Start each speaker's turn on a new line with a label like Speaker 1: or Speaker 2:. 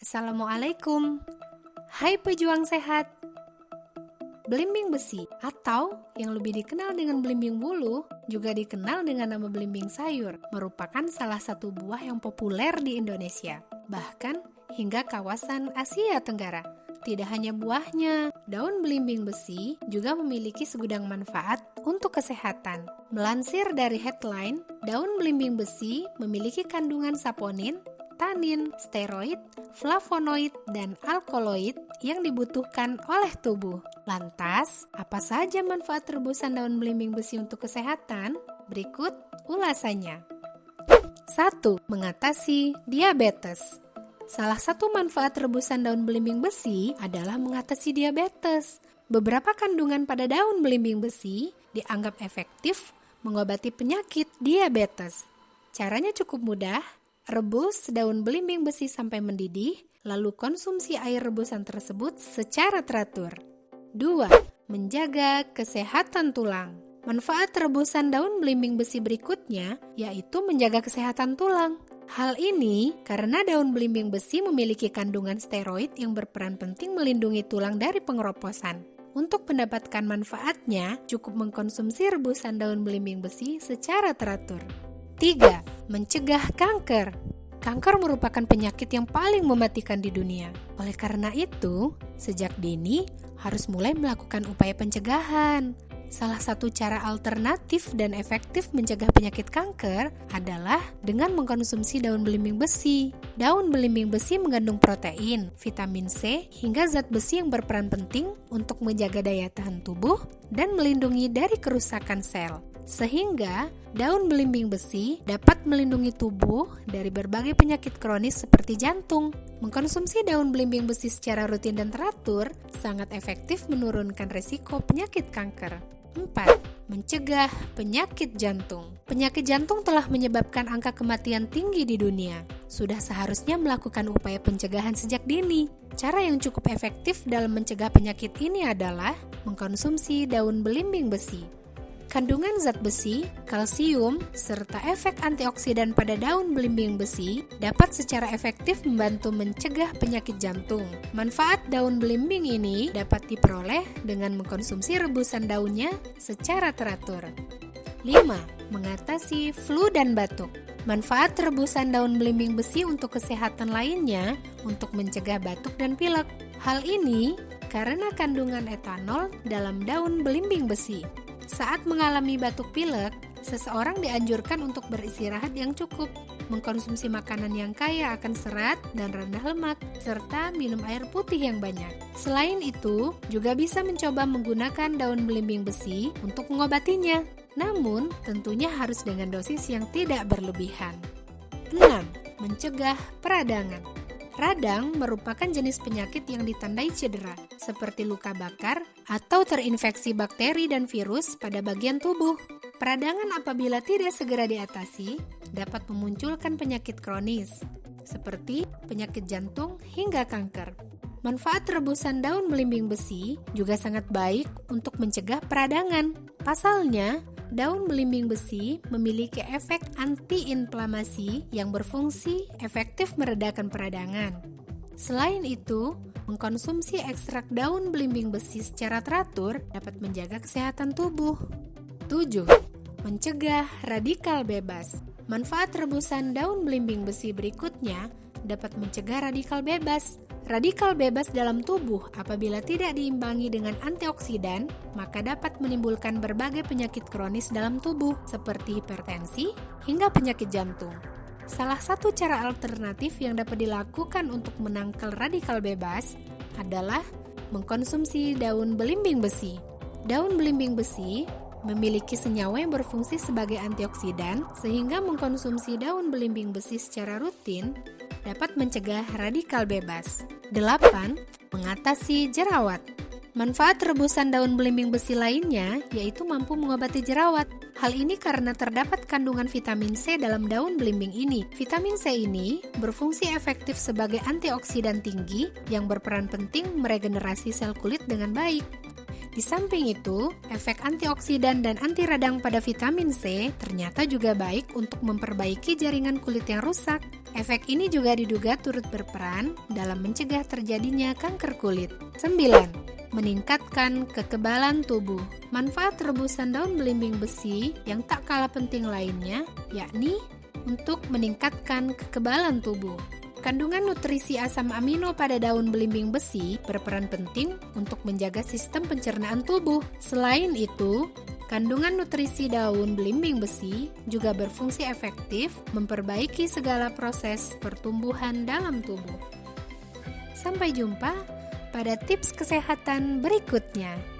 Speaker 1: Assalamualaikum. Hai pejuang sehat. Belimbing besi atau yang lebih dikenal dengan belimbing bulu, juga dikenal dengan nama belimbing sayur, merupakan salah satu buah yang populer di Indonesia, bahkan hingga kawasan Asia Tenggara. Tidak hanya buahnya, daun belimbing besi juga memiliki segudang manfaat untuk kesehatan. Melansir dari headline, daun belimbing besi memiliki kandungan saponin, tanin, steroid, flavonoid, dan alkaloid yang dibutuhkan oleh tubuh. Lantas, apa saja manfaat rebusan daun belimbing besi untuk kesehatan? Berikut ulasannya. 1. Mengatasi diabetes. Salah satu manfaat rebusan daun belimbing besi adalah mengatasi diabetes. Beberapa kandungan pada daun belimbing besi dianggap efektif mengobati penyakit diabetes. Caranya cukup mudah. Rebus daun belimbing besi sampai mendidih, lalu konsumsi air rebusan tersebut secara teratur. 2. Menjaga kesehatan tulang. Manfaat rebusan daun belimbing besi berikutnya yaitu menjaga kesehatan tulang. Hal ini karena daun belimbing besi memiliki kandungan steroid yang berperan penting melindungi tulang dari pengeroposan. Untuk mendapatkan manfaatnya, cukup mengkonsumsi rebusan daun belimbing besi secara teratur. 3. Mencegah kanker. Kanker merupakan penyakit yang paling mematikan di dunia. Oleh karena itu, sejak dini harus mulai melakukan upaya pencegahan. Salah satu cara alternatif dan efektif mencegah penyakit kanker adalah dengan mengkonsumsi daun belimbing besi. Daun belimbing besi mengandung protein, vitamin C, hingga zat besi yang berperan penting untuk menjaga daya tahan tubuh dan melindungi dari kerusakan sel. Sehingga daun belimbing besi dapat melindungi tubuh dari berbagai penyakit kronis seperti jantung. Mengkonsumsi daun belimbing besi secara rutin dan teratur sangat efektif menurunkan risiko penyakit kanker. 4. Mencegah penyakit jantung. Penyakit jantung telah menyebabkan angka kematian tinggi di dunia. Sudah seharusnya melakukan upaya pencegahan sejak dini. Cara yang cukup efektif dalam mencegah penyakit ini adalah mengkonsumsi daun belimbing besi. Kandungan zat besi, kalsium, serta efek antioksidan pada daun belimbing besi dapat secara efektif membantu mencegah penyakit jantung. Manfaat daun belimbing ini dapat diperoleh dengan mengkonsumsi rebusan daunnya secara teratur. 5. Mengatasi flu dan batuk. Manfaat rebusan daun belimbing besi untuk kesehatan lainnya untuk mencegah batuk dan pilek. Hal ini karena kandungan etanol dalam daun belimbing besi. Saat mengalami batuk pilek, seseorang dianjurkan untuk beristirahat yang cukup, mengkonsumsi makanan yang kaya akan serat dan rendah lemak, serta minum air putih yang banyak. Selain itu, juga bisa mencoba menggunakan daun belimbing besi untuk mengobatinya, namun tentunya harus dengan dosis yang tidak berlebihan. 6. Mencegah peradangan. Radang merupakan jenis penyakit yang ditandai cedera, seperti luka bakar atau terinfeksi bakteri dan virus pada bagian tubuh. Peradangan apabila tidak segera diatasi dapat memunculkan penyakit kronis, seperti penyakit jantung hingga kanker. Manfaat rebusan daun belimbing besi juga sangat baik untuk mencegah peradangan. Pasalnya, daun belimbing besi memiliki efek antiinflamasi yang berfungsi efektif meredakan peradangan. Selain itu, mengkonsumsi ekstrak daun belimbing besi secara teratur dapat menjaga kesehatan tubuh. 7. Mencegah radikal bebas. Manfaat rebusan daun belimbing besi berikutnya dapat mencegah radikal bebas. Radikal bebas dalam tubuh apabila tidak diimbangi dengan antioksidan, maka dapat menimbulkan berbagai penyakit kronis dalam tubuh seperti hipertensi hingga penyakit jantung. Salah satu cara alternatif yang dapat dilakukan untuk menangkal radikal bebas adalah mengkonsumsi daun belimbing besi. Daun belimbing besi memiliki senyawa yang berfungsi sebagai antioksidan, sehingga mengkonsumsi daun belimbing besi secara rutin dapat mencegah radikal bebas. 8. Mengatasi jerawat. Manfaat rebusan daun belimbing besi lainnya yaitu mampu mengobati jerawat. Hal ini karena terdapat kandungan vitamin C dalam daun belimbing ini. Vitamin C ini berfungsi efektif sebagai antioksidan tinggi yang berperan penting meregenerasi sel kulit dengan baik. Di samping itu, efek antioksidan dan anti radang pada vitamin C ternyata juga baik untuk memperbaiki jaringan kulit yang rusak. Efek ini juga diduga turut berperan dalam mencegah terjadinya kanker kulit. 9. Meningkatkan kekebalan tubuh. Manfaat rebusan daun belimbing besi yang tak kalah penting lainnya, yakni untuk meningkatkan kekebalan tubuh. Kandungan nutrisi asam amino pada daun belimbing besi berperan penting untuk menjaga sistem pencernaan tubuh. Selain itu, kandungan nutrisi daun belimbing besi juga berfungsi efektif memperbaiki segala proses pertumbuhan dalam tubuh. Sampai jumpa pada tips kesehatan berikutnya.